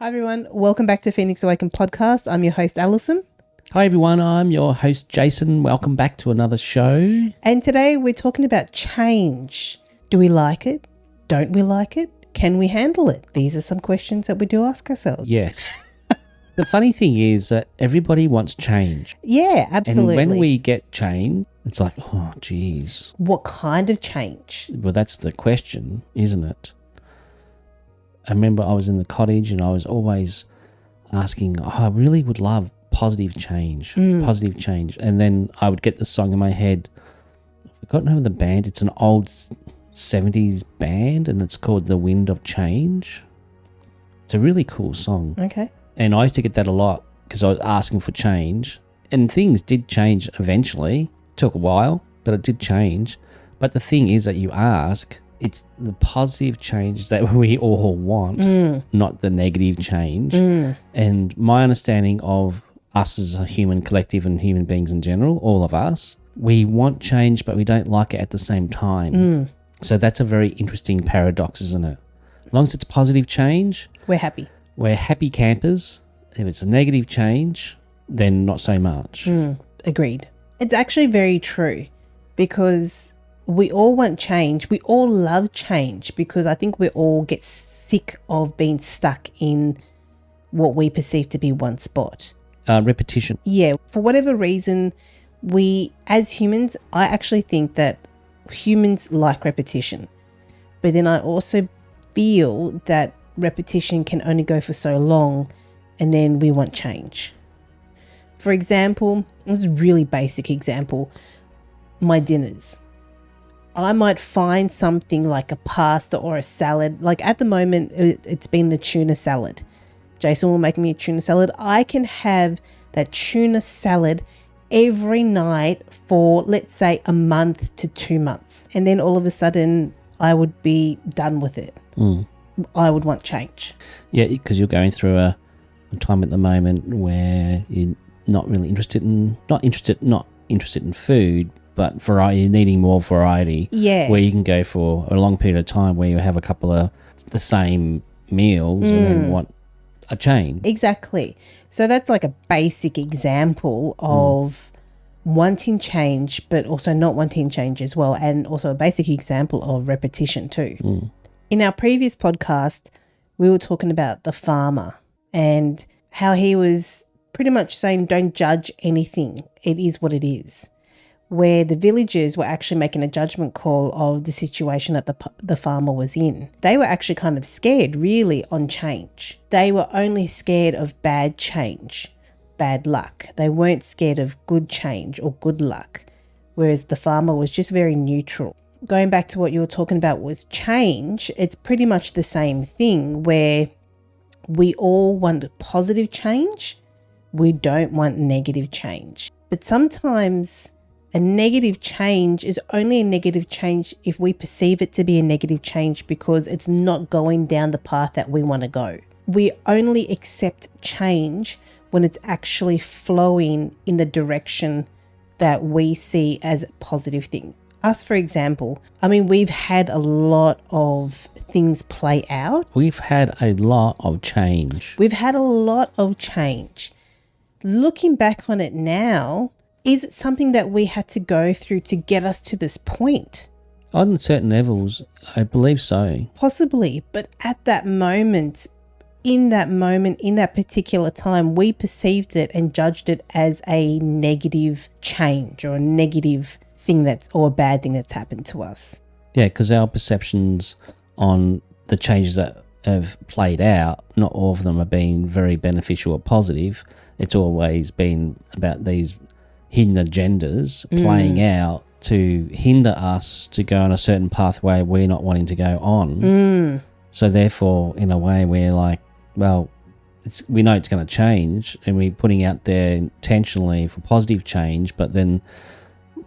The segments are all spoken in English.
Hi everyone, welcome back to Phoenix Awakened podcast. I'm your host Alison. Hi everyone, I'm your host Jayson. Welcome back to another show. And today we're talking about change. Do we like it? Don't we like it? Can we handle it? These are some questions that we do ask ourselves. Yes. The funny thing is that everybody wants change. Yeah, absolutely. And when we get change, it's like, oh, geez. What kind of change? Well, that's the question, isn't it? I remember I was in the cottage and I was always asking, I really would love positive change. And then I would get the song in my head. I've forgotten the name of the band. It's an old 70s band and it's called The Wind of Change. It's a really cool song. Okay. And I used to get that a lot because I was asking for change. And things did change eventually. It took a while, but it did change. But the thing is that you ask, it's the positive change that we all want, not the negative change. And my understanding of us as a human collective and human beings in general, all of us, we want change, but we don't like it at the same time. So that's a very interesting paradox, isn't it? As long as it's positive change, We're happy. we're happy campers. If it's a negative change, then not so much. Agreed. It's actually very true because we all want change. We all love change because I think we all get sick of being stuck in what we perceive to be one spot. Repetition. Yeah, for whatever reason, we as humans, I actually think that humans like repetition. But then I also feel that repetition can only go for so long and then we want change. For example, this is a really basic example, my dinners. I might find something like a pasta or a salad. Like at the moment, it's been the tuna salad. Jayson will make me a tuna salad. I can have that tuna salad every night for, let's say, a month to 2 months. And then all of a sudden, I would be done with it. I would want change. Yeah, because you're going through a time at the moment where you're not really not interested in food, but variety, you're needing more variety. Yeah. Where you can go for a long period of time where you have a couple of the same meals and then want a change. Exactly. So that's like a basic example of wanting change, but also not wanting change as well. And also a basic example of repetition too. In our previous podcast, we were talking about the farmer and how he was pretty much saying, don't judge anything. It is what it is. Where the villagers were actually making a judgment call of the situation that the farmer was in. They were actually kind of scared really on change. They were only scared of bad change, bad luck. They weren't scared of good change or good luck, whereas the farmer was just very neutral. Going back to what you were talking about was change, it's pretty much the same thing where we all want positive change. We don't want negative change. But sometimes a negative change is only a negative change if we perceive it to be a negative change because it's not going down the path that we want to go. We only accept change when it's actually flowing in the direction that we see as a positive thing. Us, for example, I mean, we've had a lot of things play out. We've had a lot of change. Looking back on it now, is it something that we had to go through to get us to this point? On certain levels, I believe so. Possibly, but at that moment, in that particular time, we perceived it and judged it as a negative change or a negative thing or a bad thing that's happened to us. Yeah, because our perceptions on the changes that have played out, not all of them have been very beneficial or positive. It's always been about these hidden agendas playing out to hinder us to go on a certain pathway we're not wanting to go on. So therefore, in a way, we're like, well, we know it's going to change and we're putting out there intentionally for positive change, but then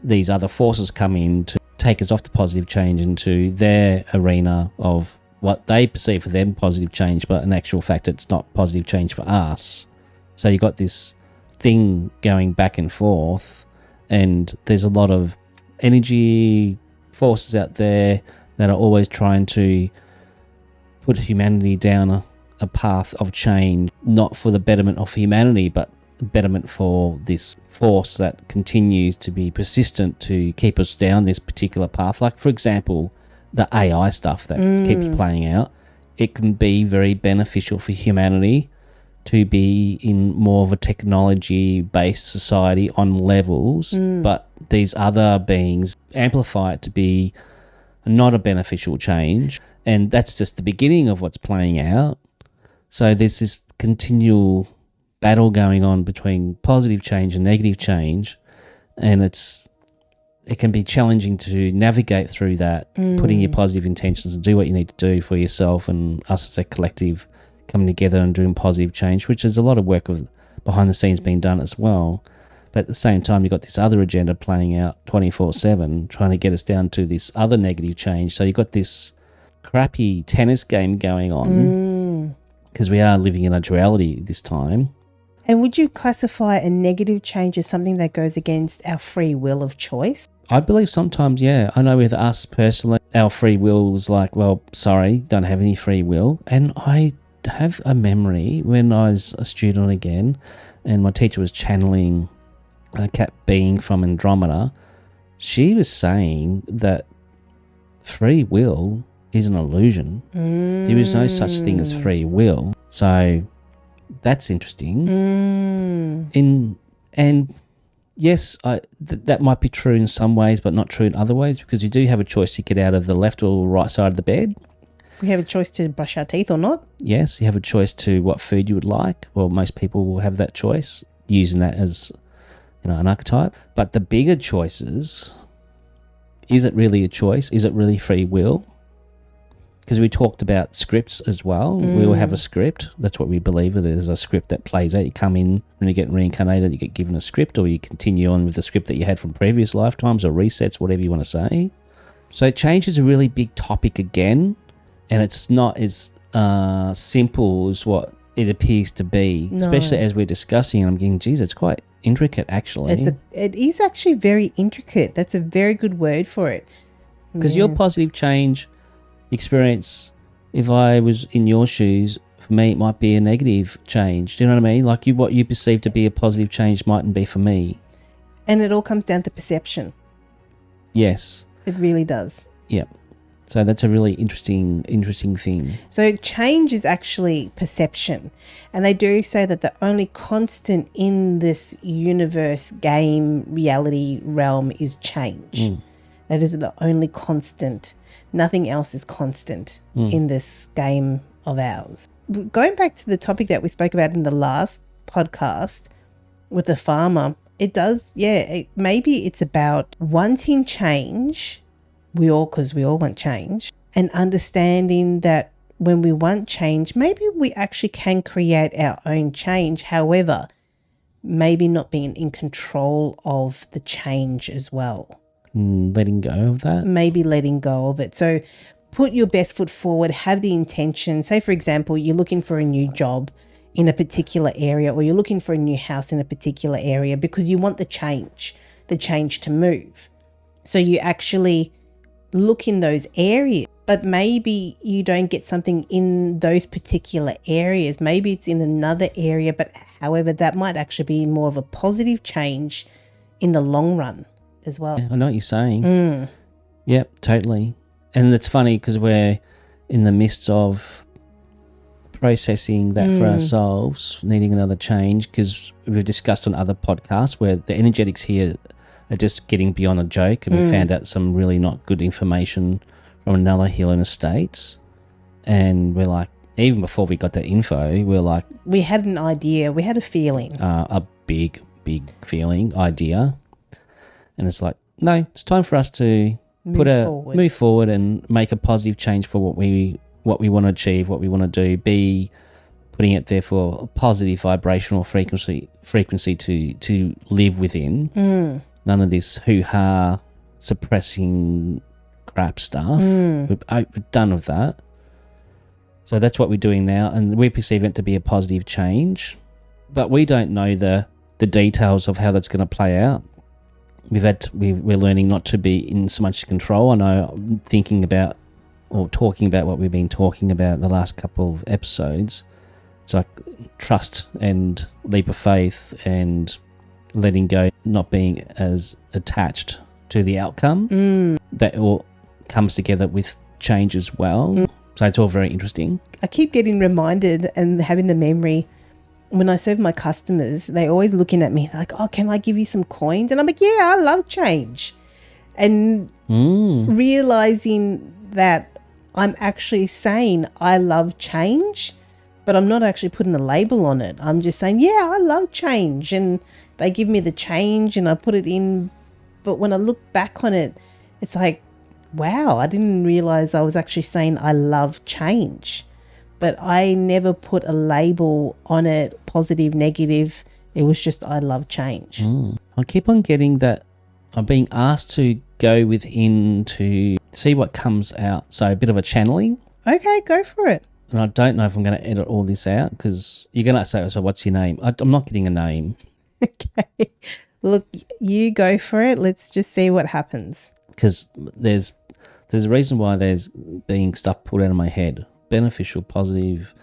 these other forces come in to take us off the positive change into their arena of what they perceive for them positive change, but in actual fact, it's not positive change for us. So you got this thing going back and forth, and there's a lot of energy forces out there that are always trying to put humanity down a path of change, not for the betterment of humanity, but betterment for this force that continues to be persistent to keep us down this particular path. Like, for example, the AI stuff that keeps playing out, it can be very beneficial for humanity to be in more of a technology-based society on levels, but these other beings amplify it to be not a beneficial change, and that's just the beginning of what's playing out. So there's this continual battle going on between positive change and negative change, and it can be challenging to navigate through that, putting your positive intentions and do what you need to do for yourself and us as a collective coming together and doing positive change, which is a lot of work of behind the scenes being done as well. But at the same time, you've got this other agenda playing out 24/7, trying to get us down to this other negative change. So you've got this crappy tennis game going on because we are living in a duality this time. And would you classify a negative change as something that goes against our free will of choice? I believe sometimes, yeah. I know with us personally, our free will was like, well, sorry, don't have any free will. And I have a memory when I was a student again, and my teacher was channeling a cat being from Andromeda. She was saying that free will is an illusion. There is no such thing as free will. So that's interesting. And yes, that might be true in some ways, but not true in other ways, because you do have a choice to get out of the left or right side of the bed. We have a choice to brush our teeth or not. Yes, you have a choice to what food you would like. Well, most people will have that choice, using that as, an archetype. But the bigger choices, is it really a choice? Is it really free will? Because we talked about scripts as well. We all have a script. That's what we believe. There's a script that plays out. You come in, when you get reincarnated, you get given a script, or you continue on with the script that you had from previous lifetimes, or resets, whatever you want to say. So change is a really big topic again, and it's not as simple as what it appears to be, especially as we're discussing. And I'm getting, geez, it's quite intricate, actually. It is actually very intricate. That's a very good word for it. Because your positive change experience, if I was in your shoes, for me it might be a negative change. Do you know what I mean? Like what you perceive to be a positive change mightn't be for me. And it all comes down to perception. Yes. It really does. Yeah. So that's a really interesting thing. So change is actually perception. And they do say that the only constant in this universe, game, reality realm is change. That is the only constant. Nothing else is constant in this game of ours. Going back to the topic that we spoke about in the last podcast with the farmer, maybe it's about wanting change. Because we all want change, and understanding that when we want change, maybe we actually can create our own change. However, maybe not being in control of the change as well. Letting go of that? Maybe letting go of it. So put your best foot forward, have the intention. Say, for example, you're looking for a new job in a particular area, or you're looking for a new house in a particular area because you want the change to move. So you actually look in those areas, but maybe you don't get something in those particular areas. Maybe it's in another area, but however, that might actually be more of a positive change in the long run as well. I know what you're saying. Yep, totally. And it's funny because we're in the midst of processing that for ourselves, needing another change, because we've discussed on other podcasts where the energetics here are just getting beyond a joke, and we found out some really not good information from another healer in the States. And we're like, even before we got that info, we're like... We had an idea. We had a feeling. A big feeling, idea. And it's like, no, it's time for us to move forward and make a positive change for what we want to achieve, what we want to do, be putting it there for a positive vibrational frequency to live within. None of this hoo-ha suppressing crap stuff. We're done with that. So that's what we're doing now, and we perceive it to be a positive change. But we don't know the details of how that's going to play out. We're learning not to be in so much control. I know I'm thinking about or talking about what we've been talking about the last couple of episodes. It's like trust and leap of faith and letting go, not being as attached to the outcome. That all comes together with change as well. So it's all very interesting. I keep getting reminded and having the memory when I serve my customers, they're always looking at me like, oh, can I give you some coins? And I'm like, yeah, I love change. And realizing that I'm actually saying I love change, but I'm not actually putting a label on it. I'm just saying, yeah, I love change. And they give me the change and I put it in. But when I look back on it, it's like, wow, I didn't realize I was actually saying I love change. But I never put a label on it, positive, negative. It was just I love change. I keep on getting that I'm being asked to go within to see what comes out. So a bit of a channeling. Okay, go for it. And I don't know if I'm going to edit all this out because you're going to say, so what's your name? I'm not getting a name. Okay. Look, you go for it. Let's just see what happens. Because there's a reason why there's being stuff pulled out of my head. Beneficial, positive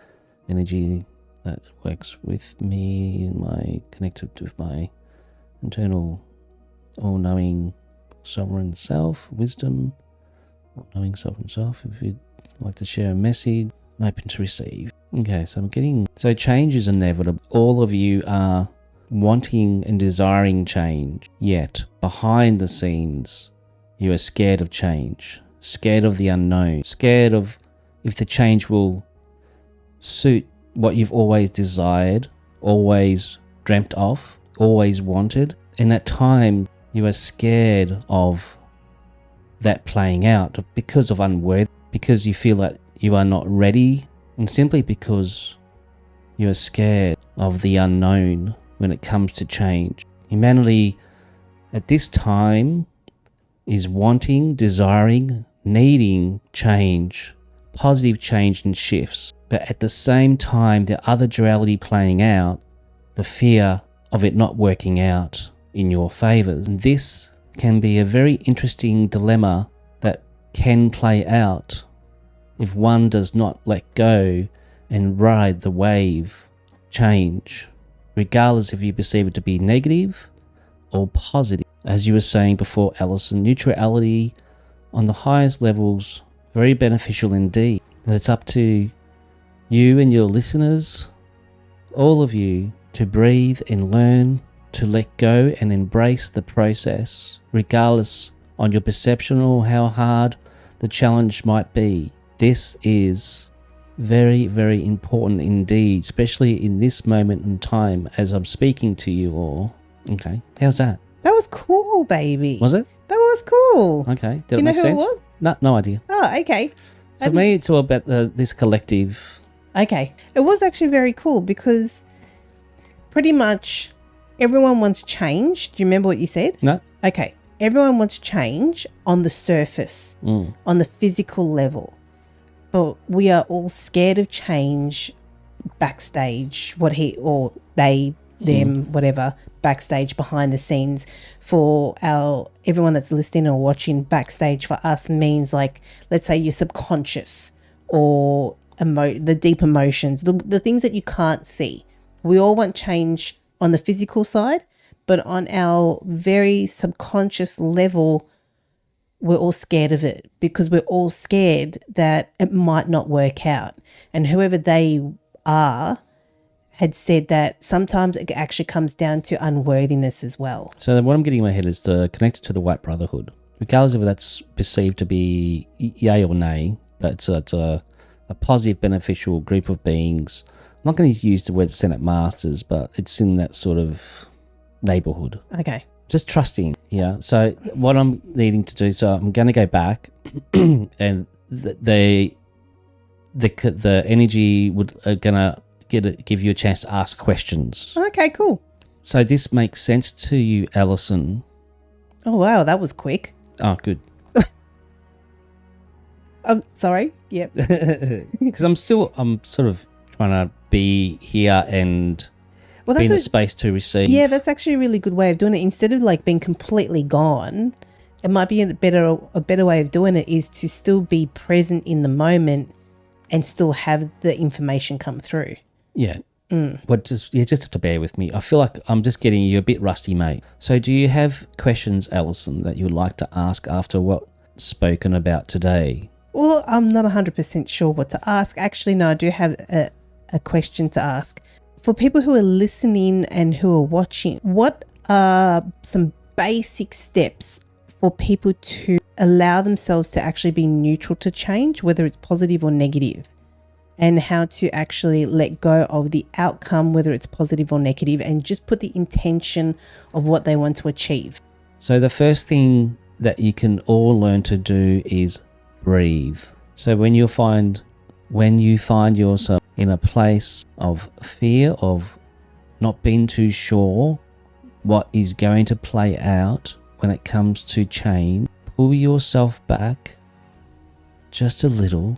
energy that works with me and my connected with my internal all-knowing sovereign self, wisdom, all-knowing sovereign self. If you'd like to share a message, I'm open to receive. Okay, so change is inevitable. All of you are wanting and desiring change, yet behind the scenes, you are scared of change, scared of the unknown, scared of if the change will suit what you've always desired, always dreamt of, always wanted. In that time, you are scared of that playing out because of unworthy, because you feel that you are not ready, and simply because you are scared of the unknown when it comes to change. Humanity at this time is wanting, desiring, needing change, positive change and shifts. But at the same time, the other duality playing out, the fear of it not working out in your favor. And this can be a very interesting dilemma that can play out if one does not let go and ride the wave of change, regardless if you perceive it to be negative or positive. As you were saying before, Alison, neutrality on the highest levels, very beneficial indeed. And it's up to you and your listeners, all of you, to breathe and learn to let go and embrace the process, regardless on your perception or how hard the challenge might be. This is very, very important indeed, especially in this moment in time as I'm speaking to you all. Okay, how's that? That was cool, baby. Was it? That was cool. Okay, Do you know who it was? No idea. Oh, okay. For me, it's all about this collective. Okay. It was actually very cool because pretty much everyone wants change. Do you remember what you said? No. Okay. Everyone wants change on the surface, on the physical level. But we are all scared of change backstage, them, whatever, backstage behind the scenes. For everyone that's listening or watching, backstage for us means like, let's say your subconscious or the deep emotions, the things that you can't see. We all want change on the physical side, but on our very subconscious level, we're all scared of it because we're all scared that it might not work out. And whoever they are had said that sometimes it actually comes down to unworthiness as well. So what I'm getting in my head is connected to the White Brotherhood, regardless of if that's perceived to be yay or nay, but it's a positive, beneficial group of beings. I'm not going to use the word Senate Masters, but it's in that sort of neighborhood. Okay. Just trusting, yeah. So what I'm needing to do, so I'm going to go back and the energy gonna give you a chance to ask questions. Okay, cool. So this makes sense to you, Alison? Oh, wow, that was quick. Oh, good. Sorry. Yep. Because I'm sort of trying to be here and be in the space to receive. Yeah, that's actually a really good way of doing it. Instead of like being completely gone, it might be a better way of doing it is to still be present in the moment and still have the information come through. Yeah. But just have to bear with me. I feel like I'm just getting you a bit rusty, mate. So do you have questions, Alison, that you would like to ask after what's spoken about today? Well, I'm not 100% sure what to ask. Actually, no, I do have a question to ask. For people who are listening and who are watching, what are some basic steps for people to allow themselves to actually be neutral to change, whether it's positive or negative? And how to actually let go of the outcome, whether it's positive or negative, and just put the intention of what they want to achieve. So the first thing that you can all learn to do is breathe. So when you find yourself in a place of fear, of not being too sure what is going to play out when it comes to change, pull yourself back just a little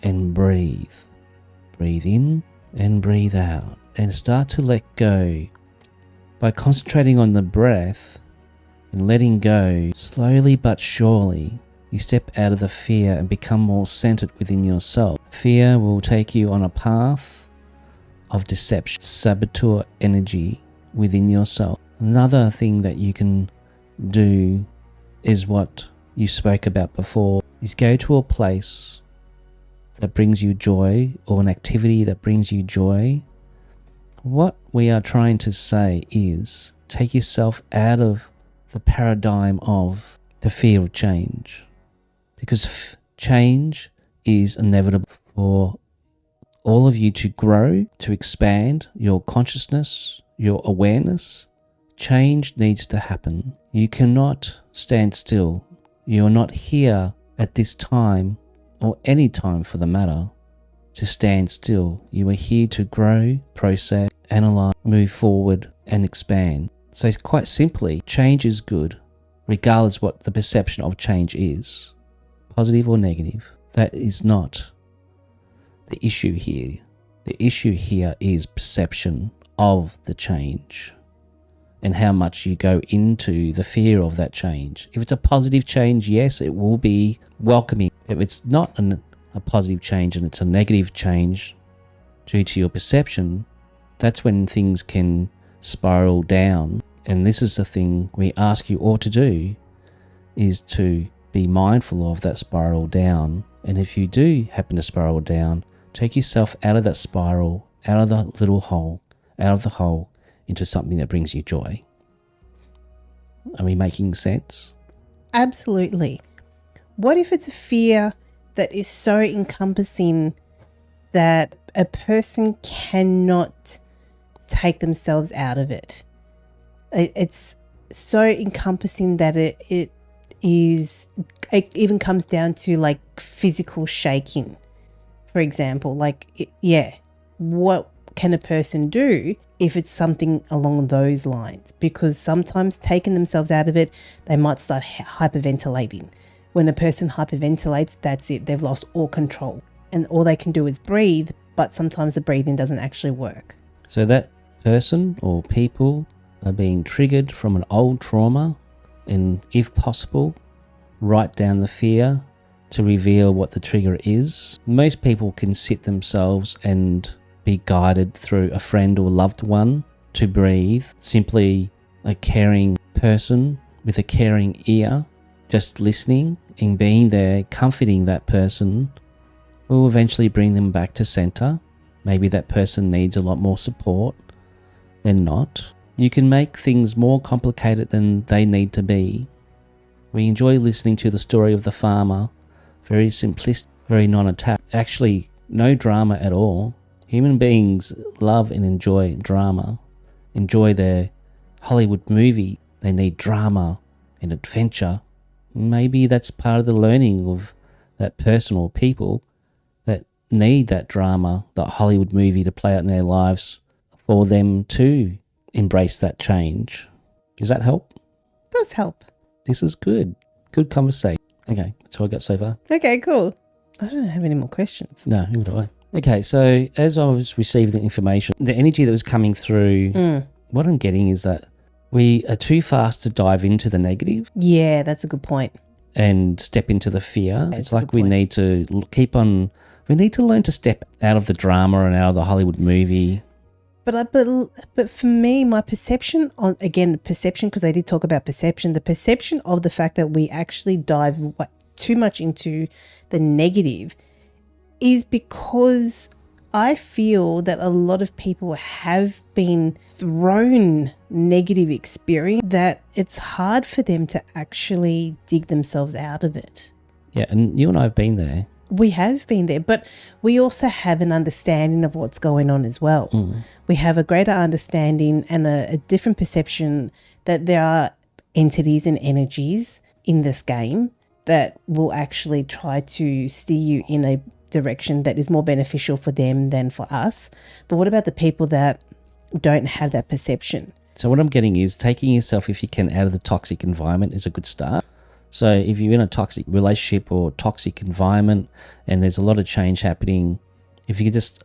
and breathe. Breathe in and breathe out, and start to let go. By concentrating on the breath and letting go, slowly but surely, you step out of the fear and become more centered within yourself. Fear will take you on a path of deception, saboteur energy within yourself. Another thing that you can do is what you spoke about before, is go to a place that brings you joy, or an activity that brings you joy. What we are trying to say is take yourself out of the paradigm of the fear of change, because change is inevitable for all of you to grow, to expand your consciousness, your awareness. Change needs to happen. You cannot stand still. You're not here at this time, or any time for the matter, to stand still. You are here to grow, process, analyze, move forward, and expand. So it's quite simply, change is good, regardless what the perception of change is, positive or negative. That is not the issue here. The issue here is perception of the change and how much you go into the fear of that change. If it's a positive change, yes, it will be welcoming. If it's not a positive change and it's a negative change due to your perception, that's when things can spiral down. And this is the thing we ask you all to do, is to be mindful of that spiral down. And if you do happen to spiral down, take yourself out of that spiral, out of the little hole, out of the hole, into something that brings you joy. Are we making sense? Absolutely. What if it's a fear that is so encompassing that a person cannot take themselves out of it? It's so encompassing that it even comes down to like physical shaking, for example. What can a person do if it's something along those lines? Because sometimes taking themselves out of it, they might start hyperventilating. When a person hyperventilates, that's it. They've lost all control. And all they can do is breathe, but sometimes the breathing doesn't actually work. So that person or people are being triggered from an old trauma, and if possible, write down the fear to reveal what the trigger is. Most people can sit themselves and be guided through a friend or loved one to breathe. Simply a caring person with a caring ear, just listening and being there, comforting that person, will eventually bring them back to center. Maybe that person needs a lot more support than not. You can make things more complicated than they need to be. We enjoy listening to the story of the farmer. Very simplistic, very non-attached. Actually, no drama at all. Human beings love and enjoy drama. Enjoy their Hollywood movie. They need drama and adventure. Maybe that's part of the learning of that person or people that need that drama, that Hollywood movie to play out in their lives for them to embrace that change. Does that help? Does help. This is good. Good conversation. Okay, that's all I got so far. Okay, cool. I don't have any more questions. No, neither do I. Okay, so as I was receiving the information, the energy that was coming through, what I'm getting is that we are too fast to dive into the negative Yeah, that's a good point. and step into the fear. That's It's a like good we point. need to we need to learn to step out of the drama and out of the Hollywood movie. But for me, my perception on, again, perception, because I did talk about perception, the perception of the fact that we actually dive too much into the negative is because I feel that a lot of people have been thrown negative experience that it's hard for them to actually dig themselves out of it. Yeah, and you and I have been there. We have been there, but we also have an understanding of what's going on as well. We have a greater understanding and a different perception that there are entities and energies in this game that will actually try to steer you in a direction that is more beneficial for them than for us. But what about the people that don't have that perception? So what I'm getting is taking yourself, if you can, out of the toxic environment is a good start. So if you're in a toxic relationship or toxic environment and there's a lot of change happening, if you could just,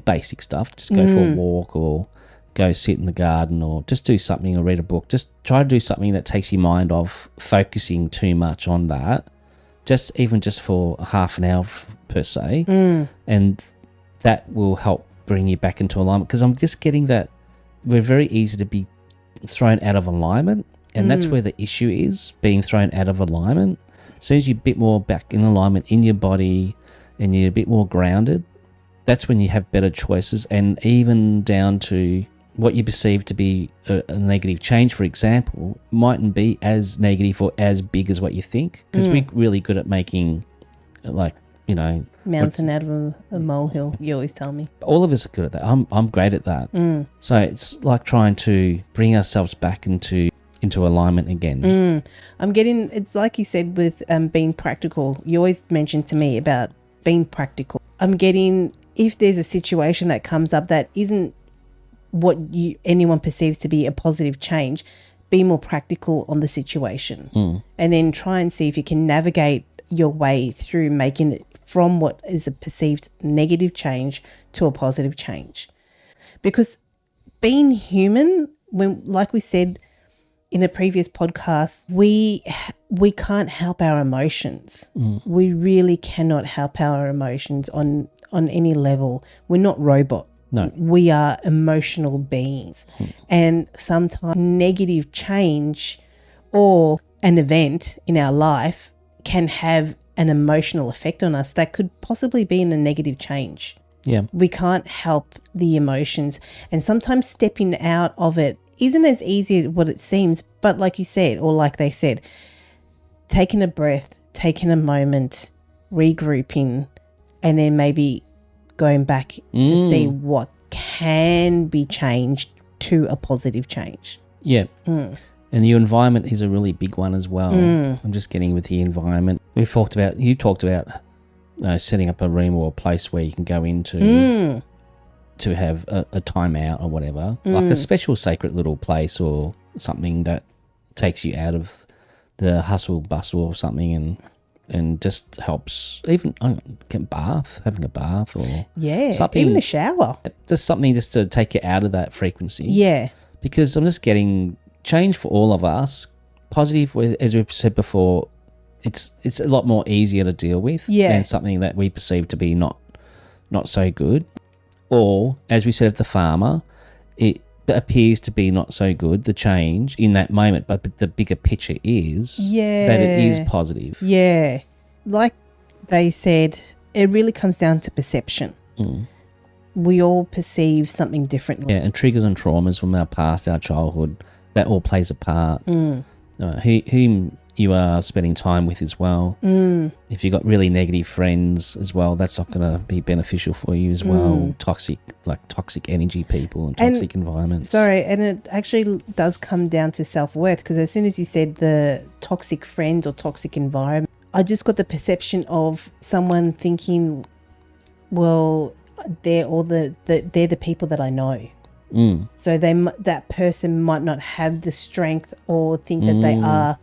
basic stuff, just go for a walk or go sit in the garden or just do something or read a book. Just try to do something that takes your mind off focusing too much on that, just for half an hour per se. And that will help bring you back into alignment, because I'm just getting that we're very easy to be thrown out of alignment. And that's where the issue is, being thrown out of alignment. As soon as you're a bit more back in alignment in your body and you're a bit more grounded, that's when you have better choices. And even down to what you perceive to be a negative change, for example, mightn't be as negative or as big as what you think. Because we're really good at making, Mountain out of a molehill, you always tell me. all of us are good at that. I'm great at that. So it's like trying to bring ourselves back into alignment again. I'm getting, it's like you said with being practical. You always mention to me about being practical. I'm getting, if there's a situation that comes up that isn't what anyone perceives to be a positive change, be more practical on the situation. And then try and see if you can navigate your way through making it from what is a perceived negative change to a positive change. Because being human, when, like we said in a previous podcast, we can't help our emotions. We really cannot help our emotions on any level. We're not robots. No. We are emotional beings. And sometimes negative change or an event in our life can have an emotional effect on us that could possibly be in a negative change. Yeah. We can't help the emotions. And sometimes stepping out of it isn't as easy as what it seems. But like you said, or like they said, taking a breath, taking a moment, regrouping, and then maybe going back to see what can be changed to a positive change. Yeah. And your environment is a really big one as well. I'm just getting with the environment. You talked about setting up a room or a place where you can go into to have a timeout or whatever, like a special sacred little place or something that takes you out of the hustle bustle or something, and just helps. Even having a bath or something, even a shower, just something just to take you out of that frequency. Yeah, because I'm just getting change for all of us. Positive, as we've said before, it's a lot more easier to deal with than something that we perceive to be not so good. Or, as we said of the farmer, it appears to be not so good, the change in that moment, but the bigger picture is that it is positive. Yeah. Like they said, it really comes down to perception. We all perceive something differently. Yeah, and triggers and traumas from our past, our childhood, that all plays a part. Whom you are spending time with as well. If you've got really negative friends as well, that's not going to be beneficial for you as well. Toxic energy people and toxic environments. Sorry, and it actually does come down to self-worth, because as soon as you said the toxic friends or toxic environment, I just got the perception of someone thinking, well, they're the people that I know. So that person might not have the strength or think that they are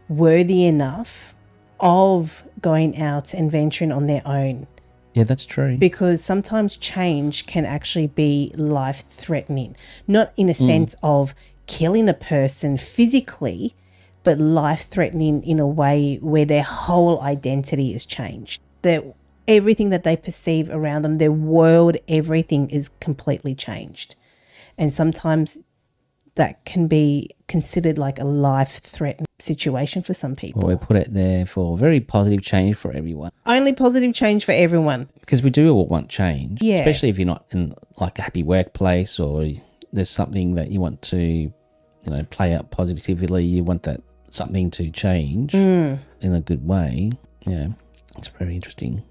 worthy enough of going out and venturing on their own. Yeah, that's true. Because sometimes change can actually be life-threatening, not in a sense of killing a person physically, but life-threatening in a way where their whole identity is changed. Everything that they perceive around them, their world, everything is completely changed. And sometimes that can be considered like a life-threatening situation for some people. Well, we put it there for very positive change for everyone. Only positive change for everyone. Because we do all want change, Yeah. especially if you're not in like a happy workplace or there's something that you want to, play out positively. You want that something to change in a good way. Yeah, it's very interesting.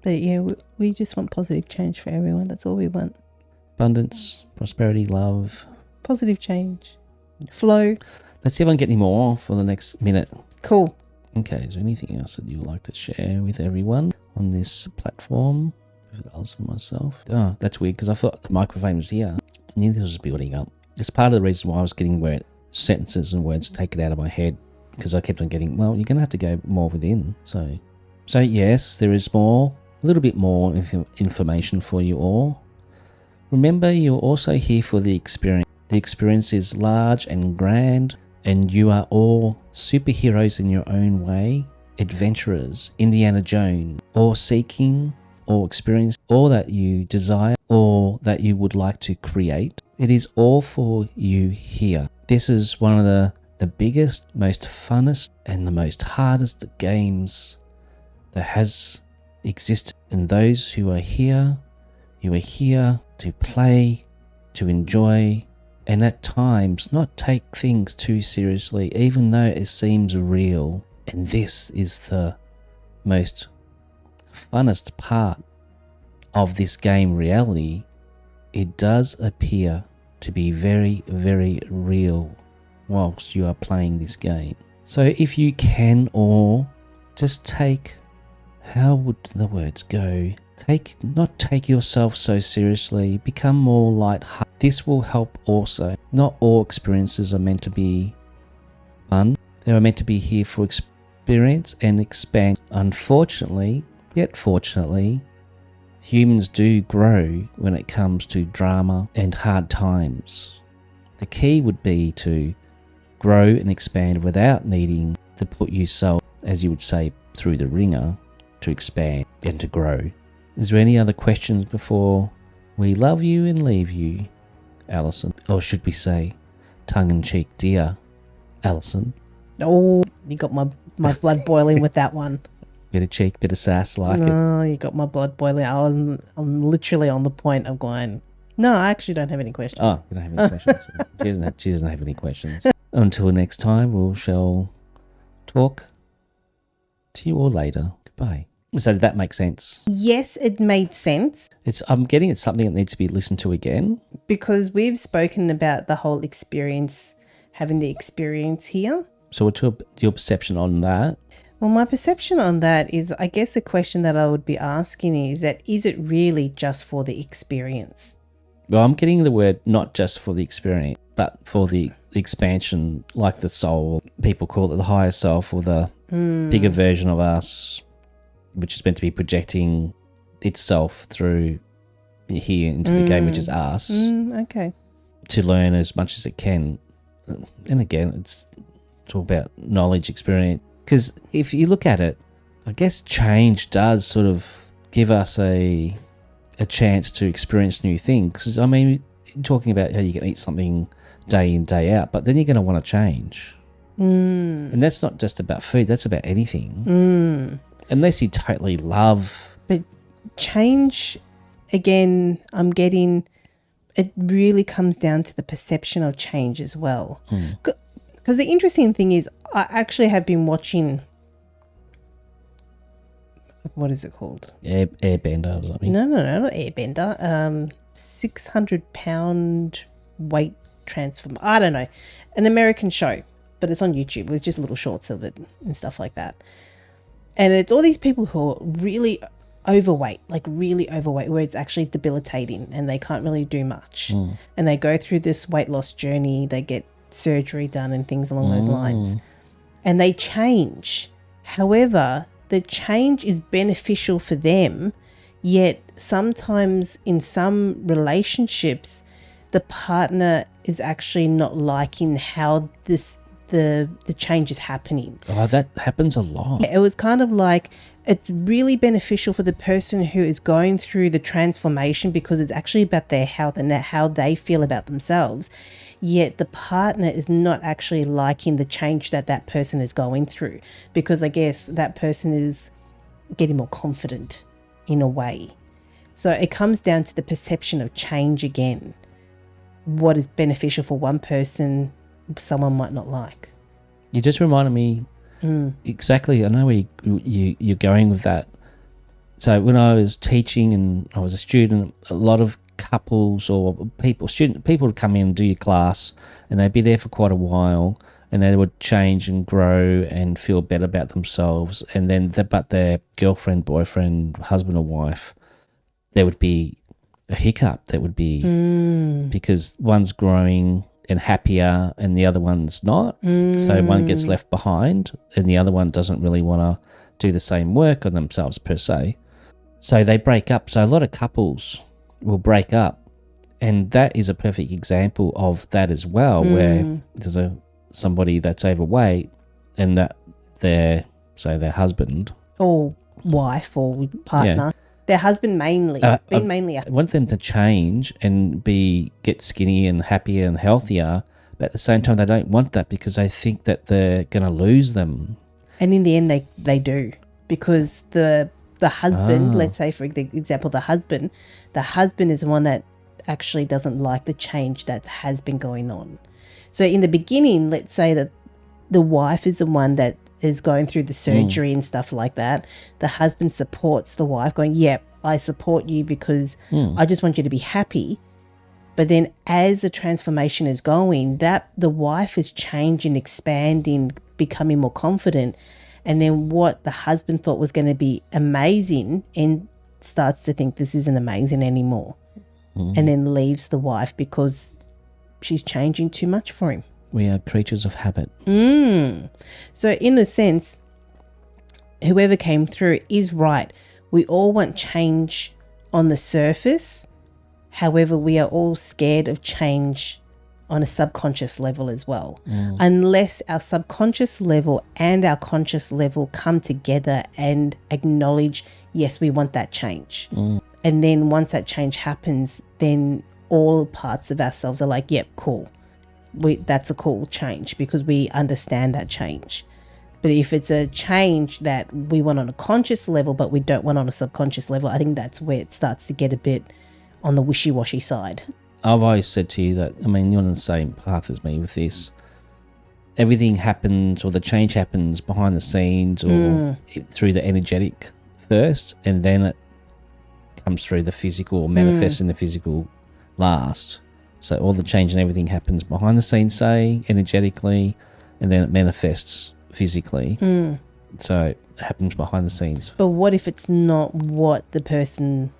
But yeah, we just want positive change for everyone. That's all we want. Abundance, prosperity, love. Positive change. Flow. Let's see if I can get any more for the next minute. Cool. Okay, is there anything else that you would like to share with everyone on this platform? With us and myself. Oh, that's weird because I thought the microphone was here. I knew this was building up. It's part of the reason why I was getting sentences and words taken out of my head, because I kept on getting, well, you're going to have to go more within. So yes, there is more, a little bit more information for you all. Remember, you're also here for the experience. The experience is large and grand, and you are all superheroes in your own way, adventurers, Indiana Jones, or seeking or experience all that you desire or that you would like to create. It is all for you here. This is one of the biggest, most funnest, and the most hardest games that has existed. And those who are here, you are here to play, to enjoy, and at times not take things too seriously, even though it seems real. And this is the most funnest part of this game reality. It does appear to be very, very real whilst you are playing this game. So if you can, or just take, how would the words go? Not take yourself so seriously, become more light-hearted. This will help also. Not all experiences are meant to be fun. They are meant to be here for experience and expand. Unfortunately, yet fortunately, humans do grow when it comes to drama and hard times. The key would be to grow and expand without needing to put yourself, as you would say, through the ringer to expand and to grow. Is there any other questions before we love you and leave you, Alison? Or should we say, tongue-in-cheek, dear Alison? Oh, you got my blood boiling with that one. Bit of cheek, bit of sass, like it. No, you got my blood boiling. I'm literally on the point of going, no, I actually don't have any questions. Oh, you don't have any questions. She doesn't have any questions. Until next time, we shall talk to you all later. Goodbye. So did that make sense? Yes, it made sense. I'm getting it's something that needs to be listened to again. Because we've spoken about the whole experience, having the experience here. So what's your perception on that? Well, my perception on that is, I guess the question that I would be asking is it really just for the experience? Well, I'm getting the word not just for the experience, but for the expansion, like the soul. People call it the higher self, or the bigger version of us, which is meant to be projecting itself through here into the game, which is us. Okay. To learn as much as it can. And again, it's all about knowledge, experience. Because if you look at it, I guess change does sort of give us a chance to experience new things. I mean, you're talking about how you can eat something day in, day out, but then you're going to want to change. And that's not just about food, that's about anything. Unless you totally love. But change, again, I'm getting, it really comes down to the perception of change as well. Because the interesting thing is, I actually have been watching, what is it called? Airbender or something. No, not Airbender. 600-pound weight transfer. I don't know. An American show, but it's on YouTube with just little shorts of it and stuff like that. And it's all these people who are really overweight, where it's actually debilitating and they can't really do much. And they go through this weight loss journey, they get surgery done and things along those lines. And they change. However, the change is beneficial for them, yet sometimes in some relationships, the partner is actually not liking how the change is happening. Oh, that happens a lot. It was kind of like it's really beneficial for the person who is going through the transformation because it's actually about their health and how they feel about themselves. Yet the partner is not actually liking the change that person is going through because I guess that person is getting more confident in a way. So it comes down to the perception of change again. What is beneficial for one person, someone might not like. You just reminded me exactly. I know where you're going with that. So when I was teaching and I was a student, a lot of couples or people would come in and do your class, and they'd be there for quite a while, and they would change and grow and feel better about themselves. And then, but their girlfriend, boyfriend, husband, or wife, there would be a hiccup. That would be because one's growing and happier and the other one's not. So one gets left behind and the other one doesn't really want to do the same work on themselves per se. So they break up. So a lot of couples will break up, and that is a perfect example of that as well, where there's somebody that's overweight and that their husband or wife or partner, their husband mainly, mainly. I want them to change and get skinny and happier and healthier, but at the same time they don't want that because they think that they're going to lose them. And in the end they do, because the husband, let's say for example, the husband is the one that actually doesn't like the change that has been going on. So in the beginning, let's say that the wife is the one that is going through the surgery and stuff like that. The husband supports the wife going, yep, I support you because I just want you to be happy. But then as the transformation is going, that the wife is changing, expanding, becoming more confident. And then what the husband thought was going to be amazing and starts to think this isn't amazing anymore. And then leaves the wife because she's changing too much for him. We are creatures of habit. So in a sense, whoever came through is right. We all want change on the surface. However, we are all scared of change on a subconscious level as well. Unless our subconscious level and our conscious level come together and acknowledge, yes, we want that change. And then once that change happens, then all parts of ourselves are like, yep, cool. That's a cool change because we understand that change. But if it's a change that we want on a conscious level but we don't want on a subconscious level, I think that's where it starts to get a bit on the wishy-washy side. I've always said to you that, I mean, you're on the same path as me with this. Everything happens, or the change happens behind the scenes or through the energetic first, and then it comes through the physical or manifests in the physical last. So all the change and everything happens behind the scenes, say, energetically, and then it manifests physically. So it happens behind the scenes. But what if it's not what the person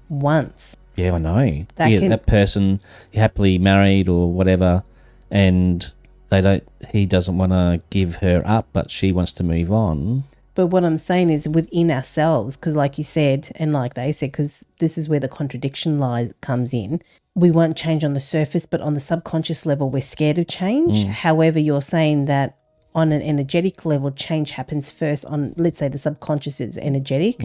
wants? Yeah, I know. That person, happily married or whatever, and he doesn't want to give her up, but she wants to move on. But what I'm saying is within ourselves, because like you said, and like they said, because this is where the contradiction comes in. We want change on the surface, but on the subconscious level, we're scared of change. However, you're saying that on an energetic level, change happens first on, let's say the subconscious is energetic.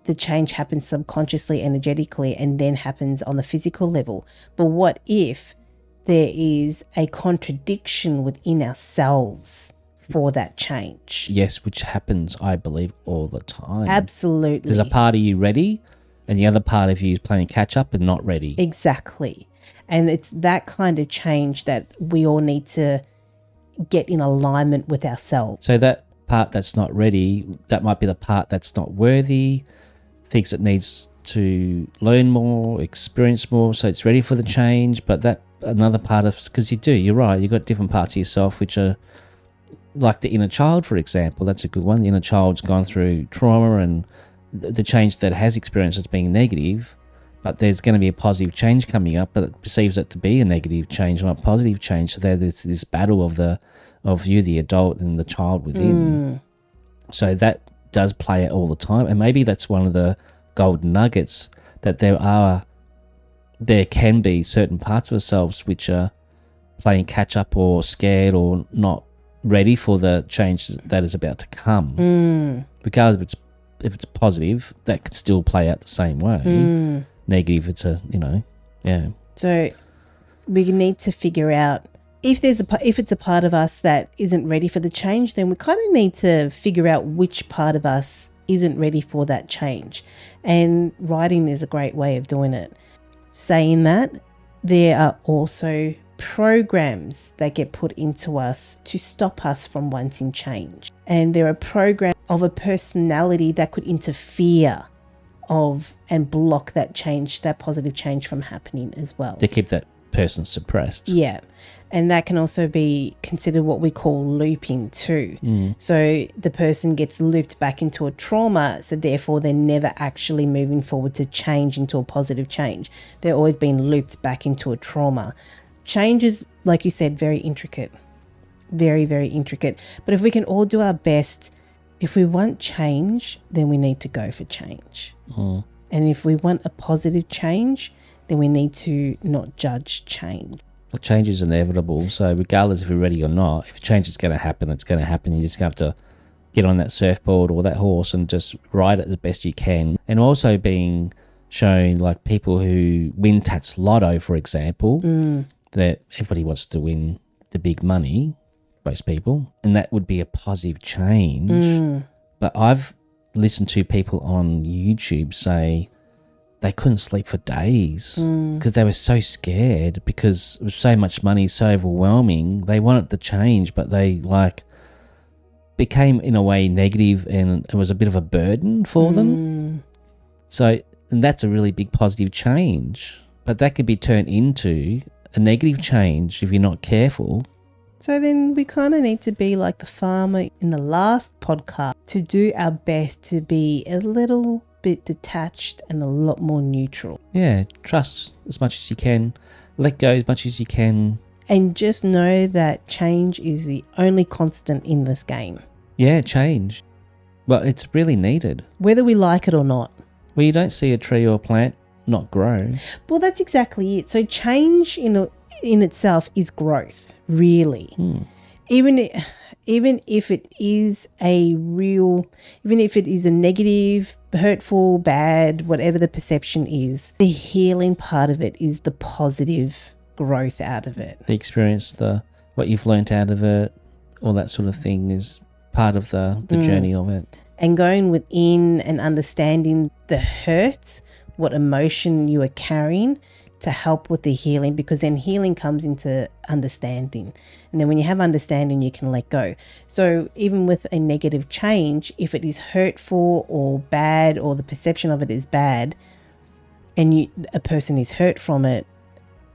The change happens subconsciously, energetically, and then happens on the physical level. But what if there is a contradiction within ourselves for that change? Yes, which happens, I believe, all the time. Absolutely. There's a part of you ready, and the other part of you is playing catch up and not ready. Exactly. And it's that kind of change that we all need to get in alignment with ourselves. So that part that's not ready, that might be the part that's not worthy, thinks it needs to learn more, experience more, so it's ready for the change. But that another part of, because you're right, you've got different parts of yourself which are like the inner child, for example. That's a good one. The inner child's gone through trauma, and the change that has experienced as being negative, but there's going to be a positive change coming up, but it perceives it to be a negative change, not a positive change. So there's this battle of you, the adult, and the child within. So that does play out all the time, and maybe that's one of the golden nuggets, that there are there can be certain parts of ourselves which are playing catch up or scared or not ready for the change that is about to come. Regardless if it's positive, that could still play out the same way. Negative, it's So we need to figure out if it's a part of us that isn't ready for the change, then we kind of need to figure out which part of us isn't ready for that change. And writing is a great way of doing it. Saying that, there are also programs that get put into us to stop us from wanting change. And there are programs of a personality that could interfere of and block that change, that positive change from happening as well. To keep that person suppressed. Yeah. And that can also be considered what we call looping too. So the person gets looped back into a trauma, so therefore they're never actually moving forward to change into a positive change. They're always being looped back into a trauma. Change is, like you said, very intricate. Very, very intricate. But if we can all do our best, if we want change, then we need to go for change. And if we want a positive change, then we need to not judge change. Well, change is inevitable. So regardless if you're ready or not, if change is going to happen, it's going to happen. You just have to get on that surfboard or that horse and just ride it as best you can. And also being shown, like people who win Tats Lotto, for example, that everybody wants to win the big money, most people, and that would be a positive change. But I've listened to people on YouTube say they couldn't sleep for days because they were so scared because it was so much money, so overwhelming. They wanted the change, but they became in a way negative and it was a bit of a burden for them. So, and that's a really big positive change, but that could be turned into a negative change if you're not careful. So then we kind of need to be like the farmer in the last podcast, to do our best to be a little bit detached and a lot more neutral. Yeah, trust as much as you can, let go as much as you can. And just know that change is the only constant in this game. Yeah, change. Well, it's really needed. Whether we like it or not. Well, you don't see a tree or a plant not grow. Well, that's exactly it. So change in itself is growth, really. Even if it is even if it is a negative, hurtful, bad, whatever the perception is, the healing part of it is the positive growth out of it. The experience, what you've learnt out of it, all that sort of thing is part of the journey of it. And going within and understanding the hurt, what emotion you are carrying, to help with the healing, because then healing comes into understanding. And then when you have understanding, you can let go. So even with a negative change, if it is hurtful or bad, or the perception of it is bad, and a person is hurt from it,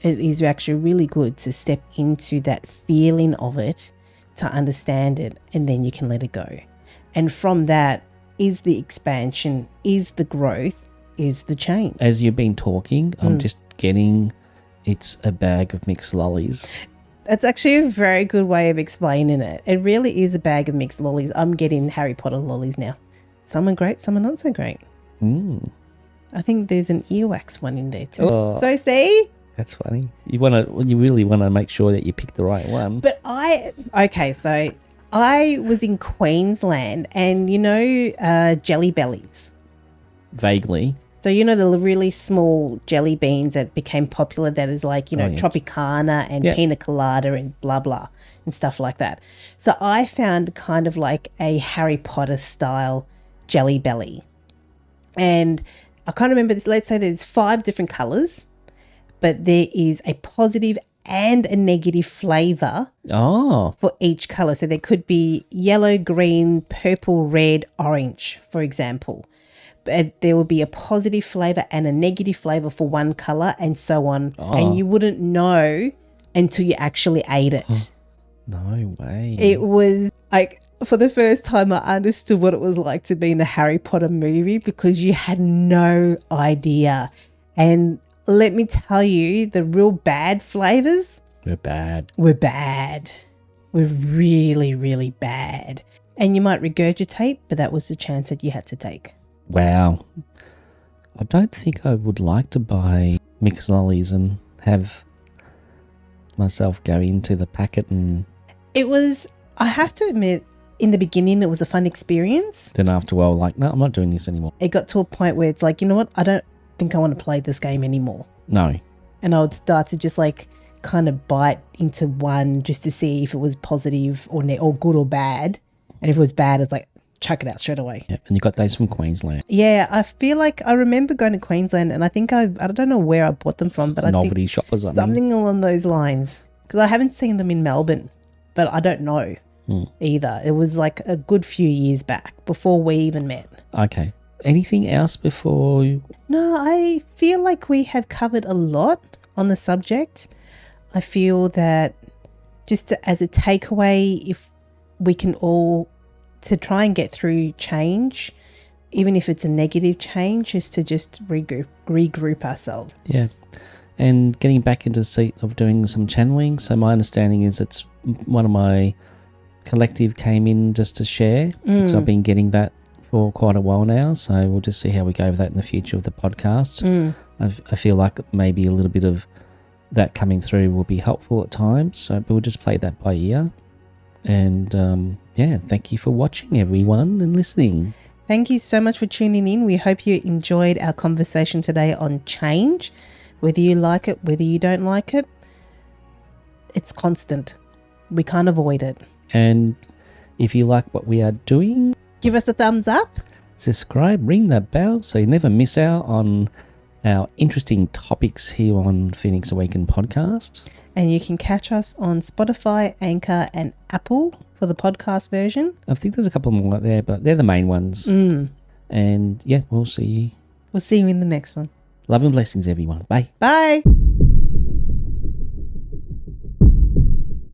it is actually really good to step into that feeling of it, to understand it, and then you can let it go. And from that is the expansion, is the growth, is the change. As you've been talking, I'm just getting it's a bag of mixed lollies. That's actually a very good way of explaining it. It really is a bag of mixed lollies. I'm getting Harry Potter lollies now. Some are great, some are not so great. I think there's an earwax one in there too. Oh. So see? That's funny. You really want to make sure that you pick the right one. But so I was in Queensland, and Jelly Bellies. Vaguely. So the really small jelly beans that became popular, that is like, Tropicana and Pina Colada and blah, blah, and stuff like that. So I found kind of like a Harry Potter style Jelly Belly. And I can't remember this. Let's say there's 5 different colours, but there is a positive and a negative flavour for each colour. So there could be yellow, green, purple, red, orange, for example. But there will be a positive flavour and a negative flavour for one colour, and so on. And you wouldn't know until you actually ate it. No way. It was like, for the first time I understood what it was like to be in a Harry Potter movie, because you had no idea. And let me tell you, the real bad flavours were bad. Were really, really bad. And you might regurgitate, but that was the chance that you had to take. Wow. I don't think I would like to buy mix lollies and have myself go into the packet, and It was, I have to admit, in the beginning, it was a fun experience. then after a while, like, no, I'm not doing this anymore. It got to a point where it's like, you know what? I don't think I want to play this game anymore. No. And I would start to just like kind of bite into one just to see if it was positive or good or bad. And if it was bad, it's like, chuck it out straight away. Yeah, and you got those from Queensland. Yeah, I feel like I remember going to Queensland, and I think I don't know where I bought them from, but Novelty I think shop or something. something along those lines. Because I haven't seen them in Melbourne, but I don't know either. It was like a good few years back before we even met. Okay. Anything else before you? No, I feel like we have covered a lot on the subject. I feel that just as a takeaway, if we can all, to try and get through change, even if it's a negative change, is to just regroup ourselves. Yeah. And getting back into the seat of doing some channeling. So my understanding is it's one of my collective came in just to share. So I've been getting that for quite a while now. So we'll just see how we go with that in the future of the podcast. I feel like maybe a little bit of that coming through will be helpful at times. So but we'll just play that by ear. And yeah, thank you for watching, everyone, and listening. Thank you so much for tuning in. We hope you enjoyed our conversation today on change. Whether you like it, whether you don't like it, it's constant. We can't avoid it. And if you like what we are doing, give us a thumbs up. Subscribe, ring that bell so you never miss out on our interesting topics here on Phoenix Awaken podcast. And you can catch us on Spotify, Anchor, and Apple for the podcast version. I think there's a couple more out there, but they're the main ones. And yeah, we'll see you. We'll see you in the next one. Love and blessings, everyone. Bye. Bye.